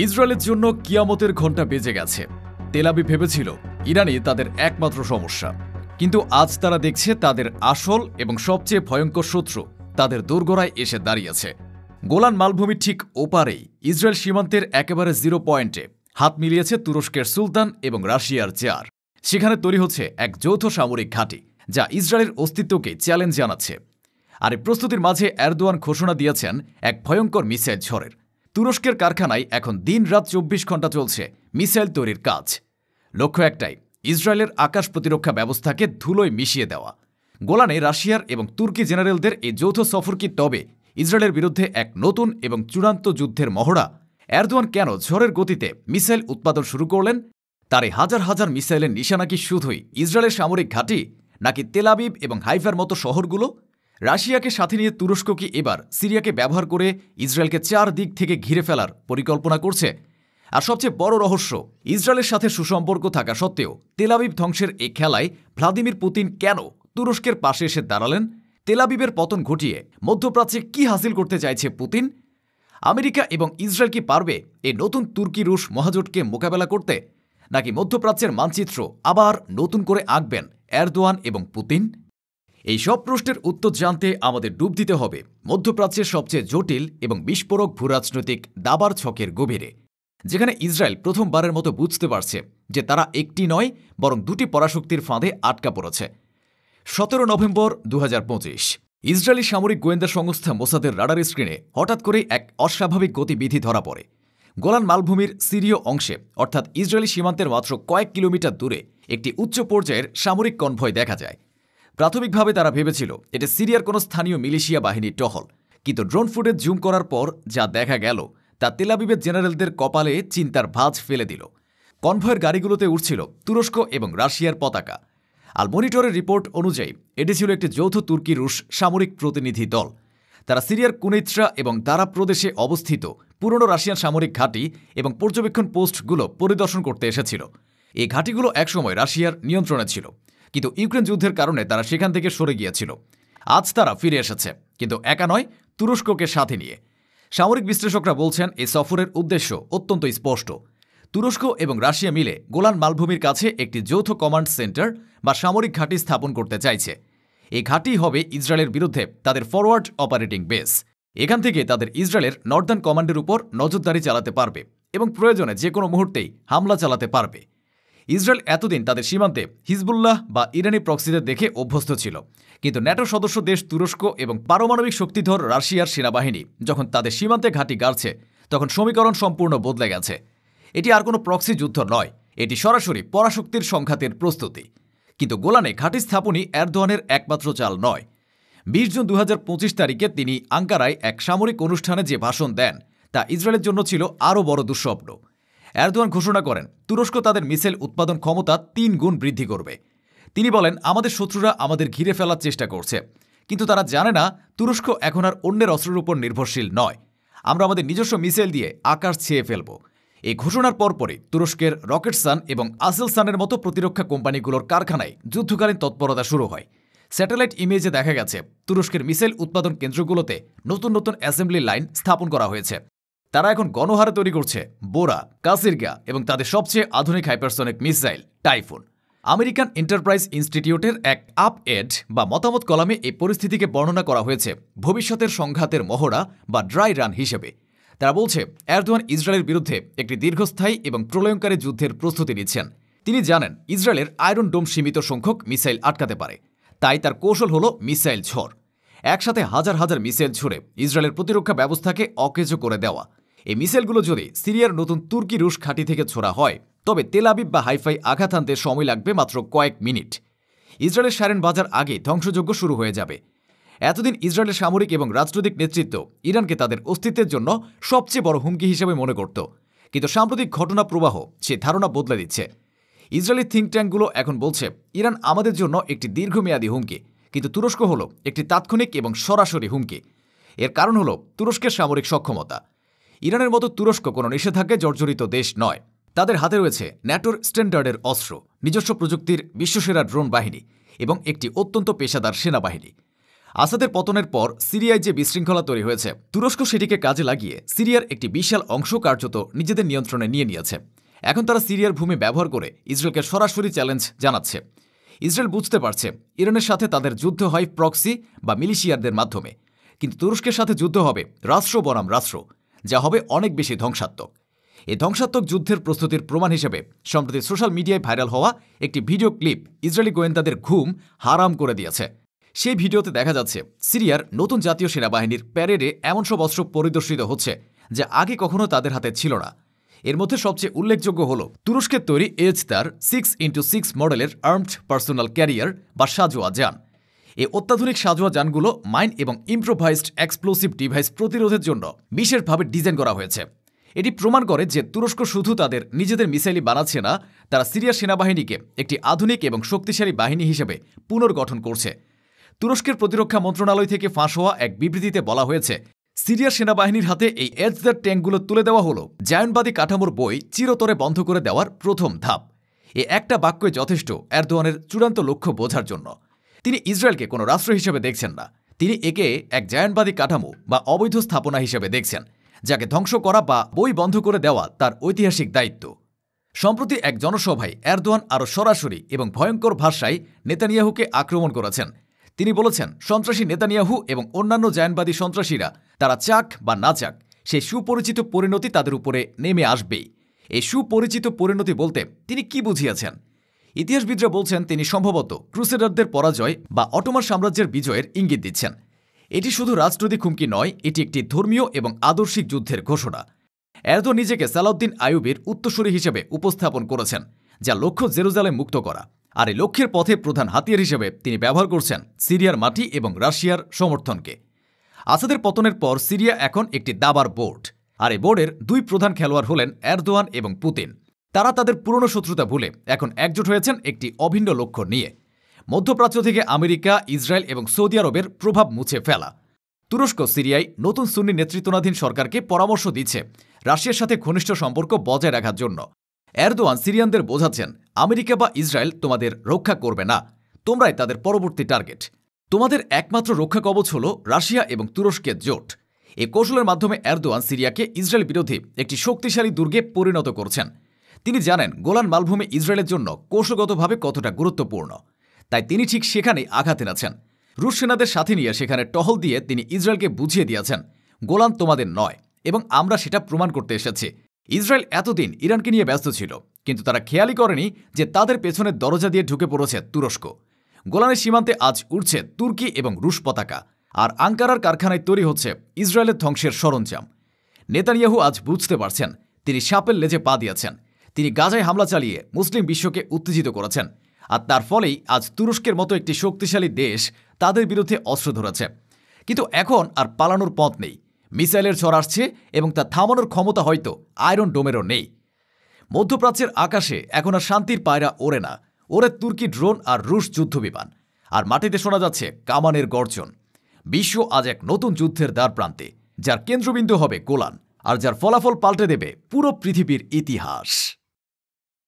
ইসরায়েলের জন্য কিয়ামতের ঘণ্টা বেজে গেছে। তেল আবিব ভেবেছিল ইরানই তাদের একমাত্র সমস্যা, কিন্তু আজ তারা দেখছে তাদের আসল এবং সবচেয়ে ভয়ঙ্কর শত্রু তাদের দোরগোড়ায় এসে দাঁড়িয়েছে। গোলান মালভূমির ঠিক ওপারেই ইসরায়েল সীমান্তের একেবারে জিরো পয়েন্টে হাত মিলিয়েছে তুরস্কের সুলতান এবং রাশিয়ার জার। সেখানে তৈরি হচ্ছে এক যৌথ সামরিক ঘাঁটি, যা ইসরায়েলের অস্তিত্বকে চ্যালেঞ্জ জানাচ্ছে। আর এই প্রস্তুতির মাঝে এরদোয়ান ঘোষণা দিয়েছেন এক ভয়ঙ্কর মিসাইল ঝড়ের। তুরস্কের কারখানায় এখন দিন-রাত 24 ঘণ্টা চলছে মিসাইল তৈরির কাজ। লক্ষ্য একটাই, ইসরায়েলের আকাশ প্রতিরক্ষা ব্যবস্থাকে ধুলোয় মিশিয়ে দেওয়া। গোলানে রাশিয়ার এবং তুর্কি জেনারেলদের এই যৌথ সফর কি তবে ইসরায়েলের বিরুদ্ধে এক নতুন এবং চূড়ান্ত যুদ্ধের মহড়া? এরদোয়ান কেন ঝড়ের গতিতে মিসাইল উৎপাদন শুরু করলেন? তার এই হাজার হাজার মিসাইলের নিশানা কি শুধুই ইসরায়েলের সামরিক ঘাঁটি, নাকি তেল আবিব এবং হাইফার মতো শহরগুলো? রাশিয়াকে সাথে নিয়ে তুরস্ক কি এবার সিরিয়াকে ব্যবহার করে ইসরায়েলকে 4 দিক থেকে ঘিরে ফেলার পরিকল্পনা করছে? আর সবচেয়ে বড় রহস্য, ইসরায়েলের সাথে সুসম্পর্ক থাকা সত্ত্বেও তেল আবিব ধ্বংসের এই খেলায় ভ্লাদিমির পুতিন কেন তুরস্কের পাশে এসে দাঁড়ালেন? তেল আবিবের পতন ঘটিয়ে মধ্যপ্রাচ্যে কি হাসিল করতে চাইছে পুতিন? আমেরিকা এবং ইসরায়েল কি পারবে এই নতুন তুর্কি রুশ মহাজোটকে মোকাবেলা করতে, নাকি মধ্যপ্রাচ্যের মানচিত্র আবার নতুন করে আঁকবেন এরদোয়ান এবং পুতিন? এই সব প্রশ্নের উত্তর জানতে আমাদের ডুব দিতে হবে মধ্যপ্রাচ্যের সবচেয়ে জটিল এবং বিস্ফোরক ভূরাজনৈতিক দাবার ছকের গভীরে, যেখানে ইসরায়েল প্রথমবারের মতো বুঝতে পারছে যে তারা একটি নয় বরং দুটি পরাশক্তির ফাঁদে আটকা পড়েছে। 17 নভেম্বর 2025 ইসরায়েলি সামরিক গোয়েন্দা সংস্থা মোসাদের রাডার স্ক্রিনে হঠাৎ করে এক অস্বাভাবিক গতিবিধি ধরা পড়ে। গোলান মালভূমির সিরীয় অংশে, অর্থাৎ ইসরায়েলি সীমান্তের মাত্র কয়েক কিলোমিটার দূরে একটি উচ্চ পর্যায়ের সামরিক কনভয় দেখা যায়। প্রাথমিকভাবে তারা ভেবেছিল এটা সিরিয়ার কোনো স্থানীয় মিলিশিয়া বাহিনীর টহল, কিন্তু ড্রোন ফুটেজ জুম করার পর যা দেখা গেল তা তেল আবিবের জেনারেলদের কপালে চিন্তার ভাঁজ ফেলে দিল। কনভয়ের গাড়িগুলোতে উঠছিল তুরস্ক এবং রাশিয়ার পতাকা। আর মনিটরের রিপোর্ট অনুযায়ী এটি ছিল একটি যৌথ তুর্কি রুশ সামরিক প্রতিনিধি দল। তারা সিরিয়ার কুনেইত্রা এবং দারা প্রদেশে অবস্থিত পুরনো রাশিয়ান সামরিক ঘাঁটি এবং পর্যবেক্ষণ পোস্টগুলো পরিদর্শন করতে এসেছিল। এই ঘাঁটিগুলো একসময় রাশিয়ার নিয়ন্ত্রণে ছিল, কিন্তু ইউক্রেন যুদ্ধের কারণে তারা সেখান থেকে সরে গিয়েছিল। আজ তারা ফিরে এসেছে, কিন্তু একা নয়, তুরস্ককে সাথে নিয়ে। সামরিক বিশ্লেষকরা বলছেন এই সফরের উদ্দেশ্য অত্যন্ত স্পষ্ট। তুরস্ক এবং রাশিয়া মিলে গোলান মালভূমির কাছে একটি যৌথ কমান্ড সেন্টার বা সামরিক ঘাঁটি স্থাপন করতে চাইছে। এই ঘাঁটি হবে ইসরায়েলের বিরুদ্ধে তাদের ফরওয়ার্ড অপারেটিং বেস। এখান থেকে তাদের ইসরায়েলের নর্দার্ন কমান্ডের উপর নজরদারি চালাতে পারবে এবং প্রয়োজনে যে কোনো মুহূর্তেই হামলা চালাতে পারবে। ইসরায়েল এতদিন তাদের সীমান্তে হিজবুল্লাহ বা ইরানি প্রক্সিদের দেখে অভ্যস্ত ছিল, কিন্তু ন্যাটো সদস্য দেশ তুরস্ক এবং পারমাণবিক শক্তিধর রাশিয়ার সেনাবাহিনী যখন তাদের সীমান্তে ঘাঁটি গাড়ছে, তখন সমীকরণ সম্পূর্ণ বদলে গেছে। এটি আর কোনো প্রক্সি যুদ্ধ নয়, এটি সরাসরি পরাশক্তির সংঘাতের প্রস্তুতি। কিন্তু গোলানে ঘাঁটি স্থাপনই এরদোয়ানের একমাত্র চাল নয়। 20 জুন 2025 তারিখে তিনি আঙ্কারায় এক সামরিক অনুষ্ঠানে যে ভাষণ দেন, তা ইসরায়েলের জন্য ছিল আরও বড় দুঃস্বপ্ন। এরদোয়ান ঘোষণা করেন তুরস্ক তাদের মিসাইল উৎপাদন ক্ষমতা 3 গুণ বৃদ্ধি করবে। তিনি বলেন, আমাদের শত্রুরা আমাদের ঘিরে ফেলার চেষ্টা করছে, কিন্তু তারা জানে না তুরস্ক এখন আর অন্যের অস্ত্রের উপর নির্ভরশীল নয়। আমরা আমাদের নিজস্ব মিসাইল দিয়ে আকাশ ছেয়ে ফেলব। এই ঘোষণার পরপরই তুরস্কের রকেটসান এবং আসেলসানের মতো প্রতিরক্ষা কোম্পানিগুলোর কারখানায় যুদ্ধকালীন তৎপরতা শুরু হয়। স্যাটেলাইট ইমেজে দেখা গেছে তুরস্কের মিসাইল উৎপাদন কেন্দ্রগুলোতে নতুন নতুন অ্যাসেম্বলি লাইন স্থাপন করা হয়েছে। তারা এখন গণহারে তৈরি করছে বোরা, কাসিরগা এবং তাদের সবচেয়ে আধুনিক hypersonic missile typhoon. American enterprise ইনস্টিটিউটের এক আপ এড বা মতামত কলামে এই পরিস্থিতিকে বর্ণনা করা হয়েছে ভবিষ্যতের সংঘাতের মহড়া বা ড্রাই রান হিসেবে। তারা বলছে এরদোয়ান ইসরায়েলের বিরুদ্ধে একটি দীর্ঘস্থায়ী এবং প্রলয়ঙ্কারী যুদ্ধের প্রস্তুতি নিচ্ছেন। তিনি জানেন ইসরায়েলের আয়রন ডোম সীমিত সংখ্যক মিসাইল আটকাতে পারে, তাই তার কৌশল হল মিসাইল ঝড়। একসাথে হাজার হাজার মিসাইল ছুড়ে ইসরায়েলের প্রতিরক্ষা ব্যবস্থাকে অকেজো করে দেওয়া। এই মিসাইলগুলো যদি সিরিয়ার নতুন তুর্কি রুশ ঘাঁটি থেকে ছোড়া হয়, তবে তেল আবিব বা হাইফাই আঘাত আনতে সময় লাগবে মাত্র কয়েক মিনিট। ইসরায়েলের সারেন বাজার আগে ধ্বংসযজ্ঞ শুরু হয়ে যাবে। এতদিন ইসরায়েলের সামরিক এবং রাজনৈতিক নেতৃত্ব ইরানকে তাদের অস্তিত্বের জন্য সবচেয়ে বড় হুমকি হিসেবে মনে করত, কিন্তু সাম্প্রতিক ঘটনা প্রবাহ সে ধারণা বদলে দিচ্ছে। ইসরায়েলি থিঙ্ক ট্যাঙ্কগুলো এখন বলছে ইরান আমাদের জন্য একটি দীর্ঘমেয়াদী হুমকি, কিন্তু তুরস্ক হল একটি তাৎক্ষণিক এবং সরাসরি হুমকি। এর কারণ হল তুরস্কের সামরিক সক্ষমতা। ইরানের মতো তুরস্ক কোনো নিষেধাজ্ঞায় জর্জরিত দেশ নয়। তাদের হাতে রয়েছে ন্যাটোর স্ট্যান্ডার্ডের অস্ত্র, নিজস্ব প্রযুক্তির বিশ্বসেরা ড্রোন বাহিনী এবং একটি অত্যন্ত পেশাদার সেনাবাহিনী। আসাদের পতনের পর সিরিয়ায় যে বিশৃঙ্খলা তৈরি হয়েছে, তুরস্ক সেটিকে কাজে লাগিয়ে সিরিয়ার একটি বিশাল অংশ কার্যত নিজেদের নিয়ন্ত্রণে নিয়ে নিয়েছে। এখন তারা সিরিয়ার ভূমি ব্যবহার করে ইসরায়েলকে সরাসরি চ্যালেঞ্জ জানাচ্ছে। ইসরায়েল বুঝতে পারছে ইরানের সাথে তাদের যুদ্ধ হয় প্রক্সি বা মিলিশিয়ারদের মাধ্যমে, কিন্তু তুরস্কের সাথে যুদ্ধ হবে রাষ্ট্র বনাম রাষ্ট্র, যা হবে অনেক বেশি ধ্বংসাত্মক। এই ধ্বংসাত্মক যুদ্ধের প্রস্তুতির প্রমাণ হিসেবে সম্প্রতি সোশ্যাল মিডিয়ায় ভাইরাল হওয়া একটি ভিডিও ক্লিপ ইসরায়েলি গোয়েন্দাদের ঘুম হারাম করে দিয়েছে। সেই ভিডিওতে দেখা যাচ্ছে সিরিয়ার নতুন জাতীয় সেনাবাহিনীর প্যারেডে এমন সব অস্ত্র পরিদর্শিত হচ্ছে যা আগে কখনো তাদের হাতে ছিল না। এর মধ্যে সবচেয়ে উল্লেখযোগ্য হল তুরস্কের তৈরি এজদার 6x6 মডেলের আর্মড পার্সোনাল ক্যারিয়ার বা সাজোয়া যান। এই অত্যাধুনিক সাজোয়া যানগুলো মাইন এবং ইম্প্রোভাইজড এক্সপ্লোসিভ ডিভাইস প্রতিরোধের জন্য বিশেষভাবে ডিজাইন করা হয়েছে। এটি প্রমাণ করে যে তুরস্ক শুধু তাদের নিজেদের মিসাইলই বানাচ্ছে না, তারা সিরিয়ার সেনাবাহিনীকে একটি আধুনিক এবং শক্তিশালী বাহিনী হিসেবে পুনর্গঠন করছে। তুরস্কের প্রতিরক্ষা মন্ত্রণালয় থেকে ফাঁস হওয়া এক বিবৃতিতে বলা হয়েছে, সিরিয়ার সেনাবাহিনীর হাতে এই এজদার ট্যাঙ্কগুলো তুলে দেওয়া হল জায়নবাদী কাঠামোর বই চিরতরে বন্ধ করে দেওয়ার প্রথম ধাপ। এ একটা বাক্যই যথেষ্ট এরদোয়ানের চূড়ান্ত লক্ষ্য বোঝার জন্য। তিনি ইসরায়েলকে কোনো রাষ্ট্র হিসেবে দেখছেন না, তিনি একে এক জায়নবাদী কাঠামো বা অবৈধ স্থাপনা হিসেবে দেখছেন, যাকে ধ্বংস করা বা বই বন্ধ করে দেওয়া তার ঐতিহাসিক দায়িত্ব। সম্প্রতি এক জনসভায় এরদোয়ান আরও সরাসরি এবং ভয়ঙ্কর ভাষায় নেতানিয়াহুকে আক্রমণ করেছেন। তিনি বলেছেন, সন্ত্রাসী নেতানিয়াহু এবং অন্যান্য জায়নবাদী সন্ত্রাসীরা তারা চাক বা না চাক, সেই সুপরিচিত পরিণতি তাদের উপরে নেমে আসবেই। এই সুপরিচিত পরিণতি বলতে তিনি কি বুঝিয়েছেন? ইতিহাসবিদরা বলছেন তিনি সম্ভবত ক্রুসেডারদের পরাজয় বা অটোমান সাম্রাজ্যের বিজয়ের ইঙ্গিত দিচ্ছেন। এটি শুধু রাজনৈতিক হুমকি নয়, এটি একটি ধর্মীয় এবং আদর্শিক যুদ্ধের ঘোষণা। এরদোয়ান নিজেকে সালাউদ্দিন আইয়ুবের উত্তরসূরি হিসেবে উপস্থাপন করেছেন, যা লক্ষ্য জেরুজালেম মুক্ত করা। আর এই লক্ষ্যের পথে প্রধান হাতিয়ার হিসেবে তিনি ব্যবহার করছেন সিরিয়ার মাটি এবং রাশিয়ার সমর্থনকে। আসাদের পতনের পর সিরিয়া এখন একটি দাবার বোর্ড, আর এই বোর্ডের দুই প্রধান খেলোয়াড় হলেন এরদোয়ান এবং পুতিন। তারা তাদের পুরনো শত্রুতা ভুলে এখন একজোট হয়েছেন একটি অভিন্ন লক্ষ্য নিয়ে, মধ্যপ্রাচ্য থেকে আমেরিকা, ইসরায়েল এবং সৌদি আরবের প্রভাব মুছে ফেলা। তুরস্ক সিরিয়ায় নতুন সুন্নি নেতৃত্বাধীন সরকারকে পরামর্শ দিচ্ছে রাশিয়ার সাথে ঘনিষ্ঠ সম্পর্ক বজায় রাখার জন্য। এরদোয়ান সিরিয়ানদের বোঝাচ্ছেন, আমেরিকা বা ইসরায়েল তোমাদের রক্ষা করবে না, তোমরাই তাদের পরবর্তী টার্গেট। তোমাদের একমাত্র রক্ষা কবচ হল রাশিয়া এবং তুরস্কের জোট। এই কৌশলের মাধ্যমে এরদোয়ান সিরিয়াকে ইসরায়েল বিরোধী একটি শক্তিশালী দুর্গে পরিণত করছেন। তিনি জানেন গোলান মালভূমি ইসরায়েলের জন্য কৌশলগতভাবে কতটা গুরুত্বপূর্ণ, তাই তিনি ঠিক সেখানেই আঘাত এনেছেন। রুশ সেনাদের সাথে নিয়ে সেখানে টহল দিয়ে তিনি ইসরায়েলকে বুঝিয়ে দিয়েছেন, গোলান তোমাদের নয় এবং আমরা সেটা প্রমাণ করতে এসেছি। ইসরায়েল এতদিন ইরানকে নিয়ে ব্যস্ত ছিল, কিন্তু তারা খেয়ালই করেনি যে তাদের পেছনের দরজা দিয়ে ঢুকে পড়েছে তুরস্ক। গোলানের সীমান্তে আজ উড়ছে তুর্কি এবং রুশ পতাকা, আর আঙ্কারার কারখানায় তৈরি হচ্ছে ইসরায়েলের ধ্বংসের সরঞ্জাম। নেতানিয়াহু আজ বুঝতে পারছেন তিনি সাপের লেজে পা দিয়েছেন। তিনি গাজায় হামলা চালিয়ে মুসলিম বিশ্বকে উত্তেজিত করেছেন, আর তার ফলেই আজ তুরস্কের মতো একটি শক্তিশালী দেশ তাদের বিরুদ্ধে অস্ত্র ধরেছে। কিন্তু এখন আর পালানোর পথ নেই। মিসাইলের ঝড় আসছে এবং তা থামানোর ক্ষমতা হয়তো আয়রন ডোমেরও নেই। মধ্যপ্রাচ্যের আকাশে এখন আর শান্তির পায়রা ওড়ে না, ওরে তুর্কি ড্রোন আর রুশ যুদ্ধবিমান, আর মাটিতে শোনা যাচ্ছে কামানের গর্জন। বিশ্ব আজ এক নতুন যুদ্ধের দ্বার প্রান্তে, যার কেন্দ্রবিন্দু হবে গোলান, আর যার ফলাফল পাল্টে দেবে পুরো পৃথিবীর ইতিহাস।